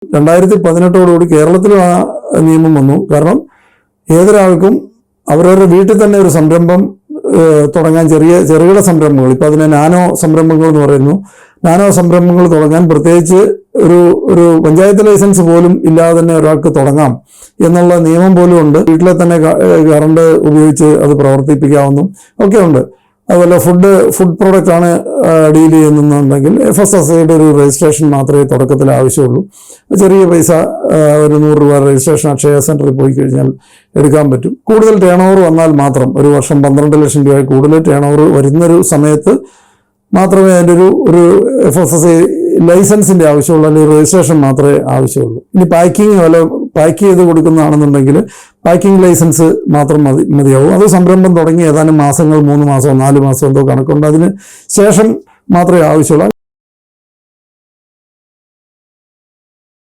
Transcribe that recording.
2018 കേരളത്തിലും ആ നിയമം വന്നു. കാരണം ഏതൊരാൾക്കും അവരവരുടെ വീട്ടിൽ തന്നെ ഒരു സംരംഭം തുടങ്ങാൻ, ചെറുകിട സംരംഭങ്ങൾ, ഇപ്പം അതിനെ നാനോ സംരംഭങ്ങൾ എന്ന് പറയുന്നു. നാനോ സംരംഭങ്ങൾ തുടങ്ങാൻ പ്രത്യേകിച്ച് ഒരു പഞ്ചായത്ത് ലൈസൻസ് പോലും ഇല്ലാതെ തന്നെ ഒരാൾക്ക് തുടങ്ങാം എന്നുള്ള നിയമം പോലും ഉണ്ട്. വീട്ടിലെ തന്നെ കറണ്ട് ഉപയോഗിച്ച് അത് പ്രവർത്തിപ്പിക്കാവുന്നതും ഒക്കെ ഉണ്ട്. അതുപോലെ ഫുഡ് പ്രോഡക്റ്റ് ആണ് ഡീൽ ചെയ്യുന്നുണ്ടെങ്കിൽ FSSAIയുടെ ഒരു രജിസ്ട്രേഷൻ മാത്രമേ തുടക്കത്തിൽ ആവശ്യമുള്ളൂ. ചെറിയ പൈസ, ഒരു 100 രൂപ രജിസ്ട്രേഷൻ അക്ഷയ സെൻറ്ററിൽ പോയി കഴിഞ്ഞാൽ എടുക്കാൻ പറ്റും. കൂടുതൽ ടേൺ ഓവർ വന്നാൽ മാത്രം, ഒരു വർഷം 12 ലക്ഷം രൂപ കൂടുതൽ ടേൺ ഓവർ വരുന്നൊരു സമയത്ത് മാത്രമേ അതിൻ്റെ ഒരു FSSAI ലൈസൻസിൻ്റെ ആവശ്യമുള്ളൂ, അല്ലെങ്കിൽ രജിസ്ട്രേഷൻ മാത്രമേ ആവശ്യമുള്ളൂ. ഇനി പാക്ക് ചെയ്ത് കൊടുക്കുന്നതാണെന്നുണ്ടെങ്കിൽ പാക്കിംഗ് ലൈസൻസ് മാത്രം മതിയാവും. അത് സംരംഭം തുടങ്ങി ഏതാനും മാസങ്ങൾ, 3 മാസമോ 4 മാസമോ എന്തോ കണക്കുണ്ട്, അതിന് ശേഷം മാത്രമേ ആവശ്യമുള്ളൂ.